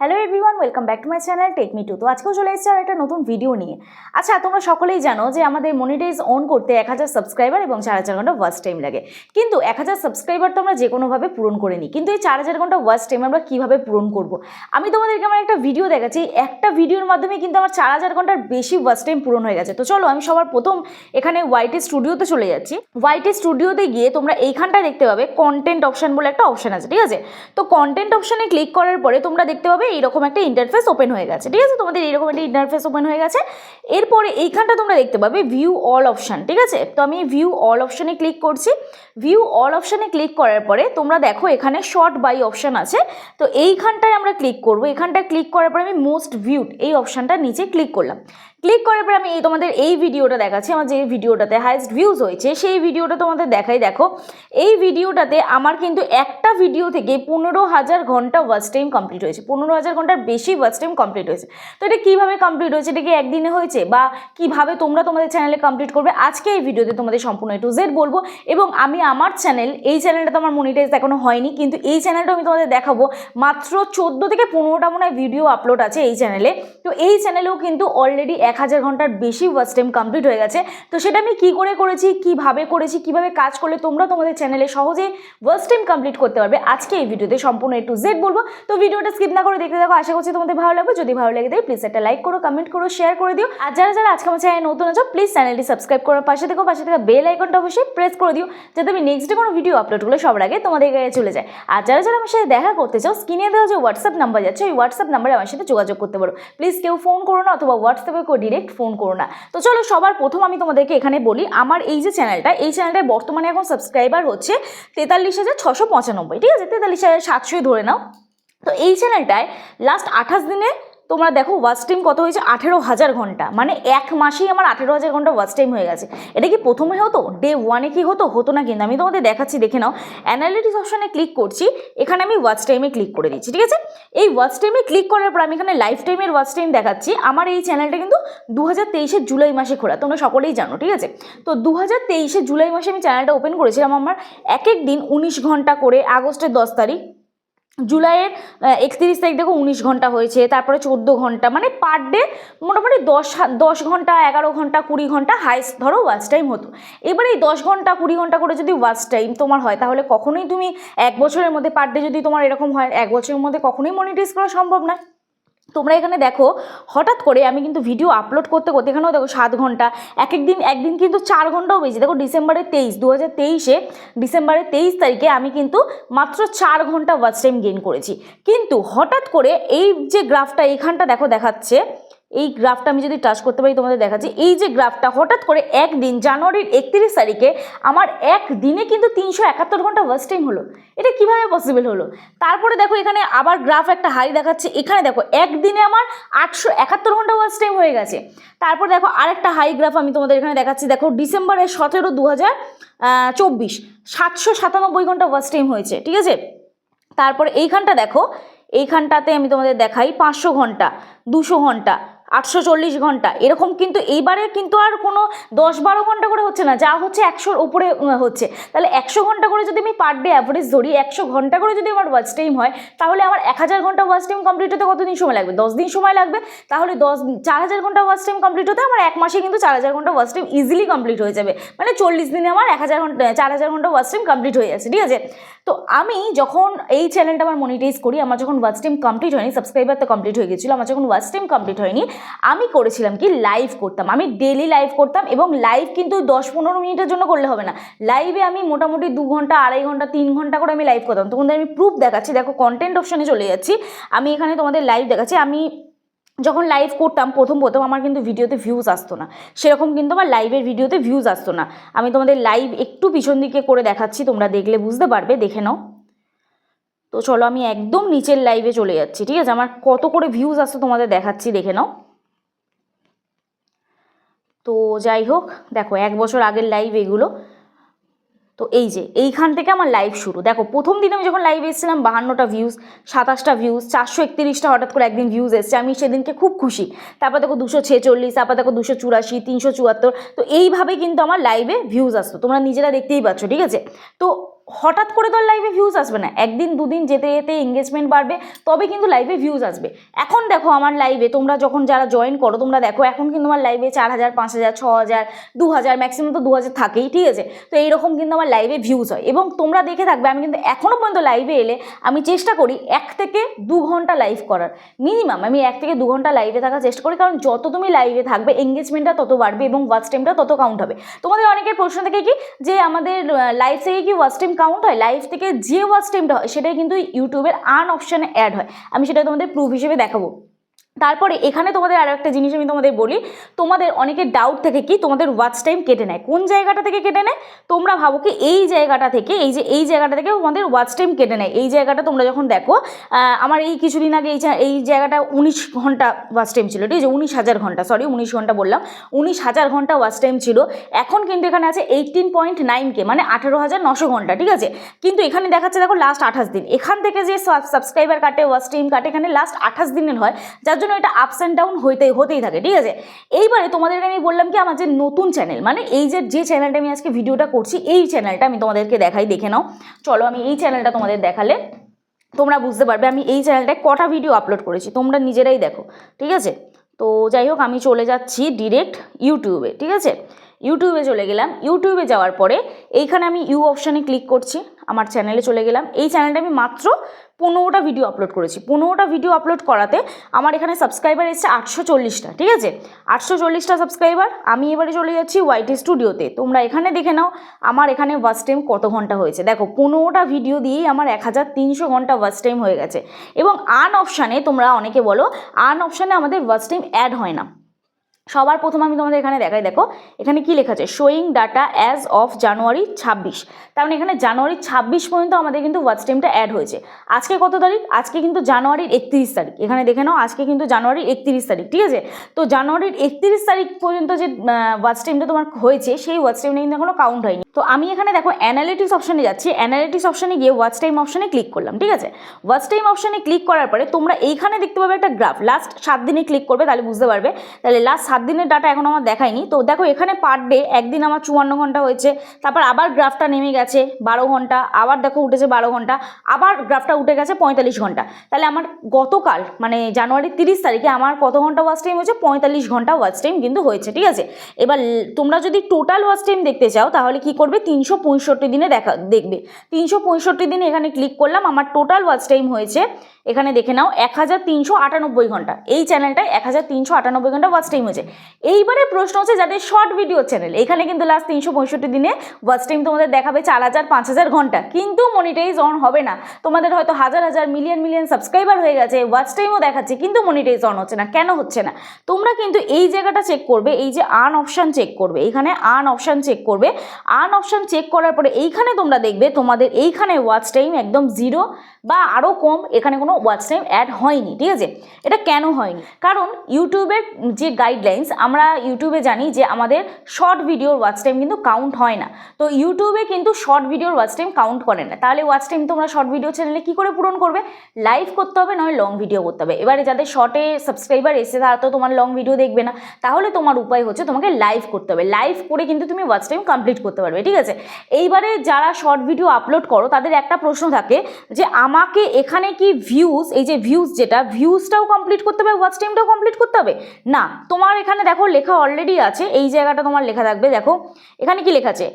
Hello everyone, welcome back to my channel take me to. তো আজকেও চলে এসেছি আর একটা নতুন ভিডিও নিয়ে। আচ্ছা, তোমরা সকলেই জানো যে আমাদের মনিটাইজ অন করতে 1000 সাবস্ক্রাইবার এবং 4000 ঘন্টা ওয়াচ টাইম লাগে। কিন্তু 1000 সাবস্ক্রাইবার তো আমরা যে কোনোভাবে পূরণ করে নিই, কিন্তু এই 4000 ঘন্টা ওয়াচ টাইম আমরা কীভাবে পূরণ করব? আমি তোমাদেরকে আমার একটা ভিডিও দেখাচ্ছি, একটা ভিডিওর মাধ্যমে কিন্তু আমার 4000 ঘন্টার বেশি ওয়াচ টাইম পূরণ হয়ে গেছে। তো চলো আমি সবার প্রথম এখানে ওয়াইটি স্টুডিওতে চলে যাচ্ছি। ওয়াইটি স্টুডিওতে গিয়ে তোমরা এইখানটা দেখতে পাবে কন্টেন্ট অপশান বলে একটা অপশান আছে, ঠিক আছে? তো কন্টেন্ট অপশানে ক্লিক করার পরে তোমরা দেখতে পাবে এইরকম একটা ইন্টারফেস ওপেন হয়ে গেছে, ঠিক আছে? তোমাদের এইরকম একটা ইন্টারফেস ওপেন হয়ে গেছে। এরপরে এইখানটা তোমরা দেখতে পাবে ভিউ অল অপশান, ঠিক আছে? তো আমি ভিউ অল অপশানে ক্লিক করছি। ভিউ অল অপশানে ক্লিক করার পরে তোমরা দেখো এখানে শর্ট বাই অপশান আছে। তো এইখানটায় আমরা ক্লিক করবো। এখানটায় ক্লিক করার পরে আমি মোস্ট ভিউড এই অপশানটা নিচে ক্লিক করলাম। ক্লিক করার পরে আমি তোমাদের এই ভিডিওটা দেখাচ্ছি। আমার যে ভিডিওটাতে হাইয়েস্ট ভিউজ হয়েছে সেই ভিডিওটা তোমাদের দেখাই। দেখো এই ভিডিওটাতে আমার কিন্তু একটা ভিডিও থেকে 15,000 ঘন্টা ওয়াচ টাইম কমপ্লিট হয়েছে। 15,000 ঘন্টার বেশি ওয়াচ টাইম কমপ্লিট হয়েছে। তো এটা কীভাবে কমপ্লিট হয়েছে, এটা কি একদিনে হয়েছে বা কীভাবে তোমরা তোমাদের চ্যানেলে কমপ্লিট করবে, আজকে এই ভিডিওতে তোমাদের সম্পূর্ণ A to Z বলবো। এবং আমি আমার চ্যানেল, এই চ্যানেলটা তো আমার মনিটাইজ এখনো হয়নি, কিন্তু এই চ্যানেলটা আমি তোমাদের দেখাবো। মাত্র 14 থেকে 15টা মনে হয় ভিডিও আপলোড আছে এই চ্যানেলে। তো এই চ্যানেলেও কিন্তু অলরেডি 1000 ঘন্টার বেশি ওয়াচ টাইম কমপ্লিট হয়ে গেছে। তো সেটা আমি কী করে করেছি, কীভাবে করেছি, কীভাবে কাজ করলে তোমরা তোমাদের চ্যানেলে সহজেই ওয়াচ টাইম কমপ্লিট করতে পারবে, আজকে এই ভিডিওতে সম্পূর্ণ A to Z বলবো। তো ভিডিওটা স্কিপ না করে দেখতে থাকো, আশা করছি তোমাদের ভালো লাগবে। যদি ভালো লাগে প্লিজ একটা লাইক করো, কমেন্ট করো, শেয়ার করে দিও। আর যারা যারা আজকে আমার চ্যানেলে নতুন আছো প্লিজ চ্যানেলটি সাবস্ক্রাইব করো, পাশে থেকে বেল আইকনটা অবশ্যই প্রেস করে দিও, যাতে আমি নেক্সট ডে কোনো ভিডিও আপলোড করলে সবার আগে তোমাদের কাছে চলে যায়। আর যারা যারা আমার সাথে দেখা করতে চাও, স্ক্রিনে দেওয়া যে হোয়াটসঅ্যাপ নাম্বার যাচ্ছে ওই হোয়াটসঅ্যাপ নাম্বারে আমার সাথে যোগাযোগ করতে পারো। প্লিজ কেউ ফোন করো না, অথবা হোয়াটসঅ্যাপে কেউ ডিরেক্ট ফোন করো না। তো চলো সবার প্রথম আমি তোমাদেরকে এখানে বলি, আমার এই যে চ্যানেলটা, এই চ্যানেলটায় বর্তমানে এখন সাবস্ক্রাইবার হচ্ছে 43,695, ঠিক আছে? 43,700 ধরে নাও। তো এই চ্যানেলটায় লাস্ট 28 দিনে তোমরা দেখো ওয়াচ টাইম কত হয়েছে, 18,000 ঘন্টা। মানে এক মাসেই আমার 18,000 ঘন্টা ওয়াচ টাইম হয়ে গেছে। এটা কি প্রথমে হতো, ডে ওয়ানে কি হতো না, কিন্তু আমি তোমাদের দেখাচ্ছি, দেখে নাও। অ্যানালিটিক্স অপশানে ক্লিক করছি, এখানে আমি ওয়াচ টাইমে ক্লিক করে দিচ্ছি, ঠিক আছে? এই ওয়াচ টাইমে ক্লিক করার পর আমি এখানে লাইফ টাইমের ওয়াচ টাইম দেখাচ্ছি। আমার এই চ্যানেলটা কিন্তু 2023 জুলাই মাসে খোলা, তোমরা সকলেই জানো, ঠিক আছে? তো 2023 জুলাই মাসে আমি চ্যানেলটা ওপেন করেছিলাম। আমার এক এক দিন 19 ঘন্টা করে, আগস্টের 10 তারিখ, জুলাইয়ের 31 তারিখ দেখো 19 ঘন্টা হয়েছে, তারপরে 14 ঘন্টা, মানে পার ডে মোটামুটি 10 ঘন্টা, 11 ঘন্টা, 20 ঘন্টা হাইস্ট ধরো ওয়াচ টাইম হতো। এবারে এই 10 ঘন্টা 20 ঘন্টা করে যদি ওয়াচ টাইম তোমার হয়, তাহলে কখনোই তুমি এক বছরের মধ্যে পার ডে যদি তোমার এরকম হয়, এক বছরের মধ্যে কখনোই মনিটাইজ করা সম্ভব নয়। তোমরা এখানে দেখো হঠাৎ করে আমি কিন্তু ভিডিও আপলোড করতে করতে এখানেও দেখো 7 ঘন্টা, একদিন কিন্তু 4 ঘন্টাও বেশি। দেখো 2023 ডিসেম্বরের 23 তারিখে আমি কিন্তু মাত্র 4 ঘন্টা ওয়াচ টাইম গেইন করেছি। কিন্তু হঠাৎ করে এই যে গ্রাফটা এইখানটা দেখো দেখাচ্ছে, এই গ্রাফটা আমি যদি টাচ করতে পারি তোমাদের দেখাচ্ছি। এই যে গ্রাফটা হঠাৎ করে একদিন জানুয়ারির 31 তারিখে আমার একদিনে কিন্তু 371 ঘন্টা ওয়াচ টাইম হলো। এটা কিভাবে পসিবল হলো? তারপরে দেখো এখানে আবার গ্রাফ একটা হাই দেখাচ্ছে, এখানে দেখো একদিনে আমার 871 ঘন্টা ওয়াচ টাইম হয়ে গেছে। তারপর দেখো আরেকটা হাই গ্রাফ আমি তোমাদের এখানে দেখাচ্ছি। দেখো ডিসেম্বরের 17, 2024 797 ঘন্টা ওয়াচ টাইম হয়েছে, ঠিক আছে? তারপর এইখানটা দেখো, এইখানটাতে আমি তোমাদের দেখাই 500 ঘন্টা, 200 ঘন্টা, 840 ঘন্টা, এরকম কিন্তু এইবারে কিন্তু আর কোনো 10-12 ঘন্টা করে হচ্ছে না, যা হচ্ছে 100-র উপরে হচ্ছে। তাহলে 100 ঘন্টা করে যদি আমি পার ডে অ্যাভারেজ ধরি, 100 ঘন্টা করে যদি আমার ওয়াচ টাইম হয়, তাহলে আমার 1000 ঘন্টা ওয়াচ টাইম কমপ্লিট হতে কতদিন সময় লাগবে? 10 দিন সময় লাগবে। তাহলে 4000 ঘন্টা ওয়াচ টাইম কমপ্লিট হতে আমার এক মাসে কিন্তু 4000 ঘন্টা ওয়াচ টাইম ইজিলি কমপ্লিট হয়ে যাবে। মানে 40 দিনে আমার 4000 ঘন্টা ওয়াচ টাইম কমপ্লিট হয়ে যাচ্ছে, ঠিক আছে? তো আমি যখন এই চ্যানেলটা আমার মনিটাইজ করি, আমার যখন ওয়াচ টাইম কমপ্লিট হয়নি, সাবস্ক্রাইবার তো কমপ্লিট হয়ে গেছিলো, আমার যখন ওয়াচ টাইম কমপ্লিট হয়নি, আমি করেছিলাম কি, লাইভ করতাম। আমি ডেলি লাইভ করতাম, এবং লাইভ কিন্তু 10-15 মিনিটের জন্য করলে হবে না। লাইভে আমি মোটামুটি 2 ঘন্টা, 2.5 ঘন্টা, 3 ঘন্টা করে আমি লাইভ করতাম। তোমাদের আমি প্রুফ দেখাচ্ছি। দেখো কন্টেন্ট অপশানে চলে যাচ্ছি, আমি এখানে তোমাদের লাইভ দেখাচ্ছি। আমি যখন লাইভ করতাম প্রথম আমার কিন্তু ভিডিওতে ভিউজ আসতো না, সেরকম কিন্তু আমার লাইভের ভিডিওতে ভিউজ আসতো না। আমি তোমাদের লাইভ একটু পিছন দিকে করে দেখাচ্ছি, তোমরা দেখলে বুঝতে পারবে, দেখে নাও। তো চলো আমি একদম নিচের লাইভে চলে যাচ্ছি, ঠিক আছে? আমার কত করে ভিউজ আসতো তোমাদের দেখাচ্ছি, দেখে নাও। তো যাই হোক, দেখো 1 বছর আগের লাইভ এগুলো। তো এই যে এইখান থেকে আমার লাইভ শুরু। দেখো প্রথম দিন আমি যখন লাইভে এসেছিলাম 52টা ভিউজ, 27টা ভিউজ, 431টা হঠাৎ করে একদিন ভিউজ এসছে, আমি সেদিনকে খুব খুশি। তারপর দেখো 246, তারপর দেখো 284, 374। তো এইভাবে কিন্তু আমার লাইভে ভিউজ আসতো, তোমরা নিজেরা দেখতেই পাচ্ছ, ঠিক আছে? তো হঠাৎ করে তো লাইভে ভিউজ আসবে না, একদিন দুদিন যেতে যেতে এঙ্গেজমেন্ট বাড়বে, তবে কিন্তু লাইভে ভিউজ আসবে। এখন দেখো আমার লাইভে তোমরা যখন যারা জয়েন করো তোমরা দেখো এখন কিন্তু আমার লাইভে 4000, 5000, 6000, 2000, ম্যাক্সিমাম তো 2000 থাকেই, ঠিক আছে। তো এইরকম কিন্তু আমার লাইভে ভিউজ হয় এবং তোমরা দেখে থাকবে আমি কিন্তু এখনও পর্যন্ত লাইভে এলে আমি চেষ্টা করি 1 থেকে 2 ঘন্টা লাইভ করার, মিনিমাম আমি 1 থেকে 2 ঘন্টা লাইভে থাকার চেষ্টা করি, কারণ যত তুমি লাইভে থাকবে এঙ্গেজমেন্টটা তত বাড়বে এবং ওয়াচ টাইমটা তত কাউন্ট হবে। তোমাদের অনেকের প্রশ্ন থেকে কি যে আমাদের লাইভ থেকে কি ওয়াচ টাইম কাউন্ট হয়? লাইভ থেকে যে ওয়াচ টাইমটা হয় সেটাই কিন্তু ইউটিউবের আর্ন অপশানে অ্যাড হয়, আমি সেটা তোমাদের প্রুফ হিসেবে দেখাবো। তারপরে এখানে তোমাদের আরও একটা জিনিস আমি তোমাদের বলি, তোমাদের অনেকের ডাউট থেকে কি তোমাদের ওয়াচ টাইম কেটে নেয়, কোন জায়গাটা থেকে কেটে নেয়? তোমরা ভাবো কি এই জায়গাটা থেকে, এই জায়গাটা থেকে তোমাদের ওয়াচ টাইম কেটে নেয়। এই জায়গাটা তোমরা যখন দেখো আমার এই কিছুদিন আগে এই জায়গাটা 19 ঘন্টা ওয়াচ টাইম ছিল, ঠিক আছে, 19,000 ঘন্টা, সরি 19 ঘন্টা বললাম, 19,000 ঘন্টা ওয়াচ টাইম ছিল। এখন কিন্তু এখানে আছে 18.9K, মানে 18,900 ঘন্টা, ঠিক আছে। কিন্তু এখানে দেখাচ্ছে দেখো লাস্ট 28 দিন, এখান থেকে যে সাবস্ক্রাইবার কাটে, ওয়াচ টাইম কাটে, এখানে লাস্ট 28 দিনের হয়, যার জন্য এটা আপস অ্যান্ড ডাউন হতেই থাকে, ঠিক আছে। এইবারে তোমাদেরকে আমি বললাম কি আমার যে নতুন চ্যানেল, মানে এই যে চ্যানেলটা আমি আজকে ভিডিওটা করছি, এই চ্যানেলটা আমি তোমাদেরকে দেখাই, দেখে নাও। চলো আমি এই চ্যানেলটা তোমাদের দেখালে তোমরা বুঝতে পারবে আমি এই চ্যানেলটায় কটা ভিডিও আপলোড করেছি, তোমরা নিজেরাই দেখো, ঠিক আছে। তো যাই হোক আমি চলে যাচ্ছি ডিরেক্ট ইউটিউবে, ঠিক আছে। ইউটিউবে চলে গেলাম, ইউটিউবে যাওয়ার পরে এইখানে আমি ইউ অপশানে ক্লিক করছি, আমার চ্যানেলে চলে গেলাম। এই চ্যানেলটা আমি মাত্র 15টা ভিডিও আপলোড করেছি। 15টা ভিডিও আপলোড করাতে আমার এখানে সাবস্ক্রাইবার এসেছে 840টা, ঠিক আছে, 840টা সাবস্ক্রাইবার। আমি এবারে চলে যাচ্ছি ওয়াইটি স্টুডিওতে, তোমরা এখানে দেখে নাও আমার এখানে ওয়াচ টাইম কত ঘন্টা হয়েছে। দেখো 15টা ভিডিও দিয়েই আমার 1300 ঘন্টা ওয়াচ টাইম হয়ে গেছে। এবং আর্ন অপশানে তোমরা অনেকে বলো আর্ন অপশানে আমাদের ওয়াচ টাইম অ্যাড হয় না। সবার প্রথম আমি তোমাদের এখানে দেখাই, দেখো এখানে কি লেখা আছে, showing data as of January 26, তার মানে এখানে জানুয়ারি 26 পর্যন্ত আমাদের কিন্তু ওয়াচ টাইমটা অ্যাড হয়েছে। আজকে কত তারিখ? আজকে কিন্তু জানুয়ারির 31 তারিখ, এখানে দেখে নাও আজকে কিন্তু জানুয়ারির 31 তারিখ, ঠিক আছে। তো জানুয়ারির 31 তারিখ পর্যন্ত যে ওয়াচ টাইমটা তোমার হয়েছে সেই ওয়াচ টাইমটা কিন্তু এখনো কাউন্ট হয়নি। তো আমি এখানে দেখো অ্যানালিটিক্স অপশানে যাচ্ছি, অ্যানালিটিক্স অপশানে গিয়ে ওয়াচ টাইম অপশানে ক্লিক করলাম, ঠিক আছে। ওয়াচ টাইম অপশানে ক্লিক করার পরে তোমরা এইখানে দেখতে পাবে একটা গ্রাফ, লাস্ট 7 দিনে ক্লিক করবে তাহলে বুঝতে পারবে। তাহলে লাস্ট 7 দিনের ডাটা এখন আমার দেখায়নি। তো দেখো এখানে পার ডে একদিন আমার 54 ঘন্টা হয়েছে, তারপর আবার গ্রাফটা নেমে গেছে 12 ঘন্টা, আবার দেখো উঠেছে 12 ঘন্টা, আবার গ্রাফটা উঠে গেছে 45 ঘন্টা। তাহলে আমার গতকাল মানে জানুয়ারির 30 তারিখে আমার কত ঘন্টা ওয়াচ টাইম হয়েছে? 45 ঘন্টা ওয়াচ টাইম কিন্তু হয়েছে, ঠিক আছে। এবার তোমরা যদি টোটাল ওয়াচ টাইম দেখতে চাও তাহলে কি করবে, 365 দিনে দেখবে। 365 দিনে এখানে ক্লিক করলাম, আমার টোটাল ওয়াচ টাইম হয়েছে এখানে দেখে নাও 1398 ঘন্টা। এই চ্যানেলটায় 1398 ঘন্টা ওয়াচ টাইম হয়েছে। এইবারে প্রশ্ন হচ্ছে যাদের শর্ট ভিডিও চ্যানেল, এখানে কিন্তু লাস্ট 365 দিনে ওয়াচ টাইম তোমাদের দেখাবে 4000, 5000 ঘন্টা, কিন্তু মনিটাইজ অন হবে না। তোমাদের হয়তো হাজার মিলিয়ন সাবস্ক্রাইবার হয়ে গেছে, ওয়াচ টাইমও দেখাচ্ছে, কিন্তু মনিটাইজ অন হচ্ছে না। কেন হচ্ছে না? তোমরা কিন্তু এই জায়গাটা চেক করবে, এই যে আর্ন অপশান চেক করবে, এখানে আর্ন অপশান চেক করবে। আর্ন অপশান চেক করার পরে এইখানে তোমরা দেখবে তোমাদের এইখানে ওয়াচ টাইম একদম 0 বা আরও কম, এখানে কোনো ওয়াচ টাইম অ্যাড হয়নি, ঠিক আছে। এটা কেন হয়নি? কারণ ইউটিউবের যে গাইডলাইন্স, আমরা ইউটিউবে জানি যে আমাদের শর্ট ভিডিওর ওয়াচ টাইম কিন্তু কাউন্ট হয় না। তো ইউটিউবে কিন্তু শর্ট ভিডিওর ওয়াচ টাইম কাউন্ট করে না। তাহলে ওয়াচ টাইম তোমরা শর্ট ভিডিও চ্যানেলে কী করে পূরণ করবে? লাইভ করতে হবে, নয় লং ভিডিও করতে হবে। এবারে যাদের শর্টে সাবস্ক্রাইবার এসে তারা তো তোমার লং ভিডিও দেখবে না, তাহলে তোমার উপায় হচ্ছে তোমাকে লাইভ করতে হবে। লাইভ করে কিন্তু তুমি ওয়াচ টাইম কমপ্লিট করতে পারবে, ঠিক আছে। এইবারে যারা শর্ট ভিডিও আপলোড করো তাদের একটা প্রশ্ন থাকে যে আমাকে এখানে কি ভিউজ, এই যে ভিউজ, যেটা ভিউজটাও কমপ্লিট করতে হবে, ওয়াচ টাইমটাও কমপ্লিট করতে হবে না। তোমার এখানে দেখো লেখা অলরেডি আছে, এই জায়গাটা তোমার লেখা থাকবে, দেখো এখানে কি লেখা আছে,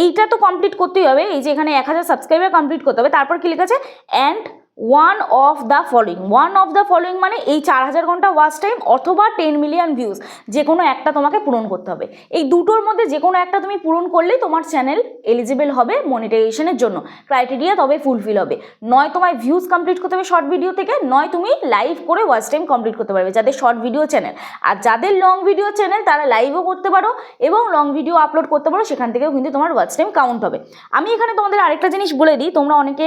এইটা তো কমপ্লিট করতেই হবে, এই যে এখানে 1000 সাবস্ক্রাইবার কমপ্লিট করতে হবে। তারপর কি লেখা আছে, and one of the following মানে এই 4000 ঘন্টা ওয়াচ টাইম অথবা 10 মিলিয়ন ভিউজ, যে কোনো একটা তোমাকে পূরণ করতে হবে। এই দুটোর মধ্যে যে কোনো একটা তুমি পূরণ করলেই তোমার চ্যানেল এলিজিবল হবে মনিটাইজেশনের জন্য, ক্রাইটেরিয়া তবে ফুলফিল হবে। নয় তোমায় ভিউজ কমপ্লিট করতে হবে শর্ট ভিডিও থেকে, নয় তুমি লাইভ করে ওয়াচ টাইম কমপ্লিট করতে পারবে যাদের শর্ট ভিডিও চ্যানেল। আর যাদের লং ভিডিও চ্যানেল তারা লাইভও করতে পারো এবং লং ভিডিও আপলোড করতে পারো, সেখান থেকেও কিন্তু তোমার ওয়াচ টাইম কাউন্ট হবে। আমি এখানে তোমাদের আরেকটা জিনিস বলে দিই, তোমরা অনেকে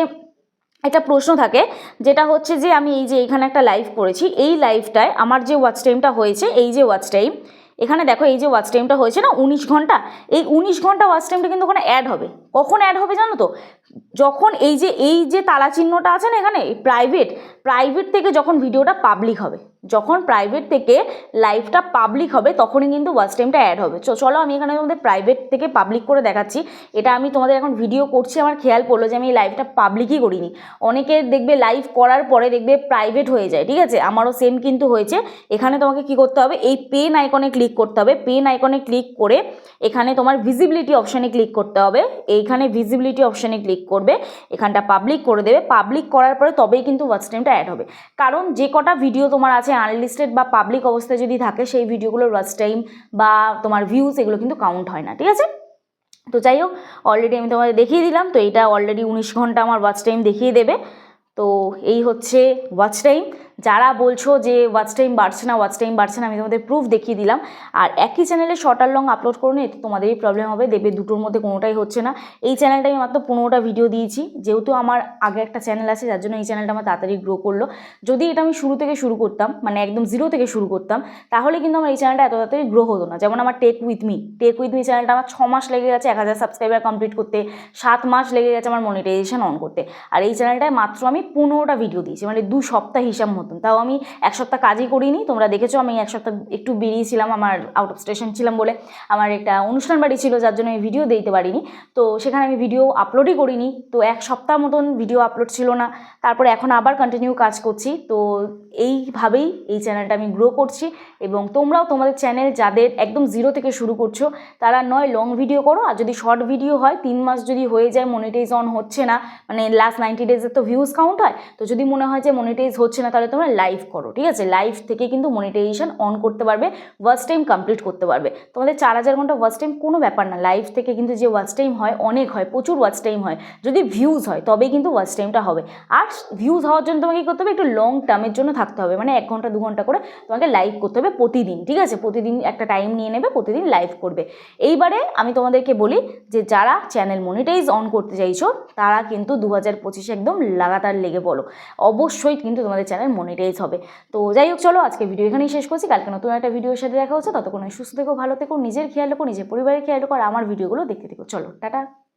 একটা প্রশ্ন থাকে, যেটা হচ্ছে যে আমি এই যে এখানে একটা লাইভ করেছি, এই লাইভটায় আমার যে ওয়াচ টাইমটা হয়েছে, এই যে ওয়াচ টাইম এখানে দেখো, এই যে ওয়াচ টাইমটা হয়েছে না 19 ঘন্টা, এই 19 ঘন্টা ওয়াচ টাইমটা কিন্তু ওখানে অ্যাড হবে। কখন অ্যাড হবে জানো তো? যখন এই যে তালা চিহ্নটা আছে না এখানে প্রাইভেট থেকে যখন ভিডিওটা পাবলিক হবে, যখন প্রাইভেট থেকে লাইভটা পাবলিক হবে তখনই কিন্তু ওয়াচ টাইমটা অ্যাড হবে। চলো আমি এখানে তোমাদের প্রাইভেট থেকে পাবলিক করে দেখাচ্ছি। এটা আমি তোমাদের এখন ভিডিও করছি, আমার খেয়াল পড়লো যে আমি এই লাইভটা পাবলিকই করিনি। অনেকে দেখবে লাইভ করার পরে দেখবে প্রাইভেট হয়ে যায়, ঠিক আছে, আমারও সেম কিন্তু হয়েছে। এখানে তোমাকে কি করতে হবে, এই পেন আইকনে ক্লিক করতে হবে। পেন আইকনে ক্লিক করে এখানে তোমার ভিজিবিলিটি অপশানে ক্লিক করতে হবে। এইখানে ভিজিবিলিটি অপশানে ক্লিক করবে, এখানটা পাবলিক করে দেবে। পাবলিক করার পরে তবেই কিন্তু ওয়াচ টাইমটা অ্যাড হবে। কারণ যে কটা ভিডিও তোমার আছে আনলিস্টেড বা পাবলিক অবস্থায় যদি থাকে সেই ভিডিওগুলোর ওয়াচ টাইম বা তোমার ভিউজ এগুলো কিন্তু কাউন্ট হয় না, ঠিক আছে। তো যাই হোক, অলরেডি আমি তোমাদের দেখিয়ে দিলাম। তো এইটা অলরেডি 19 ঘন্টা আমার ওয়াচ টাইম দেখিয়ে দেবে। তো এই হচ্ছে ওয়াচ টাইম। যারা বলছো যে ওয়াচ টাইম বাড়ছে না, আমি তোমাদের প্রুফ দেখিয়ে দিলাম। আর একই চ্যানেলে শর্ট আর লং আপলোড করো না, এতে তোমাদেরই প্রবলেম হবে। দেখবে দুটোর মধ্যে কোনোটাই হচ্ছে না। এই চ্যানেলটা আমি মাত্র 15টা ভিডিও দিয়েছি, যেহেতু আমার আগে একটা চ্যানেল আছে যার জন্য এই চ্যানেলটা আমার তাড়াতাড়ি গ্রো করলো। যদি এটা আমি শুরু থেকে শুরু করতাম, মানে একদম জিরো থেকে শুরু করতাম, তাহলে কিন্তু আমার এই চ্যানেলটা এত তাড়াতাড়ি গ্রো হতো না। যেমন আমার টেক উইথ মি চ্যানেলটা আমার 6 মাস লেগে গেছে 1000 সাবস্ক্রাইবার কমপ্লিট করতে, 7 মাস লেগে গেছে আমার মনিটাইজেশন অন করতে। আর এই চ্যানেলটায় মাত্র আমি 15টা ভিডিও দিয়েছি, মানে 2 সপ্তাহ হিসাব মতন। তাও আমি 1 সপ্তাহ কাজই করিনি। তোমরা দেখেছো আমি 1 সপ্তাহ একটু বেরিয়েছিলাম, আমার আউট অফ স্টেশন ছিলাম বলে, আমার একটা অনুষ্ঠান বাড়ি ছিল যার জন্য আমি ভিডিও দিতে পারিনি। তো সেখানে আমি ভিডিও আপলোডই করিনি। তো 1 সপ্তাহ মতন ভিডিও আপলোড ছিল না। তারপরে এখন আবার কন্টিনিউ কাজ করছি। তো এইভাবেই এই চ্যানেলটা আমি গ্রো করছি। এবং তোমরাও তোমাদের চ্যানেল যাদের একদম জিরো থেকে শুরু করছো তারা নয় লং ভিডিও করো, আর যদি শর্ট ভিডিও হয় 3 মাস যদি হয়ে যায় মনিটাইজ অন হচ্ছে না, মানে লাস্ট 90 ডেজের তো ভিউজ কাউন্ট হয়, তো যদি মনে হয় যে মনিটাইজ হচ্ছে না তাহলে তোমরা লাইভ করো, ঠিক আছে। লাইভ থেকে কিন্তু মনিটাইজেশন অন করতে পারবে, ওয়াচ টাইম কমপ্লিট করতে পারবে। তোমাদের 4000 ঘন্টা ওয়াচ টাইম কোনো ব্যাপার না। লাইভ থেকে কিন্তু যে ওয়াচ টাইম হয় অনেক হয়, প্রচুর ওয়াচ টাইম হয়। যদি ভিউজ হয় তবেই কিন্তু ওয়াচ টাইমটা হবে। আর ভিউজ হওয়ার জন্য তোমাকে কী করতে হবে, একটু লং টার্মের জন্য থাকতে হবে, মানে 1 ঘন্টা 2 ঘন্টা করে তোমাকে লাইভ করতে হবে প্রতিদিন, ঠিক আছে। প্রতিদিন একটা টাইম নিয়ে নেবে, প্রতিদিন লাইভ করবে। এইবারে আমি তোমাদেরকে বলি যে যারা চ্যানেল মনিটাইজ অন করতে চাইছো তারা কিন্তু 2025 একদম লাগাতার লেগে বলো, অবশ্যই কিন্তু তোমাদের চ্যানেল মনিটাইজ হবে। তো যাই হোক, চলো আজকে ভিডিও এখানেই শেষ করছি। কালকে নতুন একটা ভিডিওর সাথে দেখা হচ্ছে। ততক্ষণ সুস্থ থেকো, ভালো থেকো, নিজের খেয়াল রাখো, নিজের পরিবারের খেয়াল রাখো, আর আমার ভিডিওগুলো দেখতে থেকো। চলো টাটা।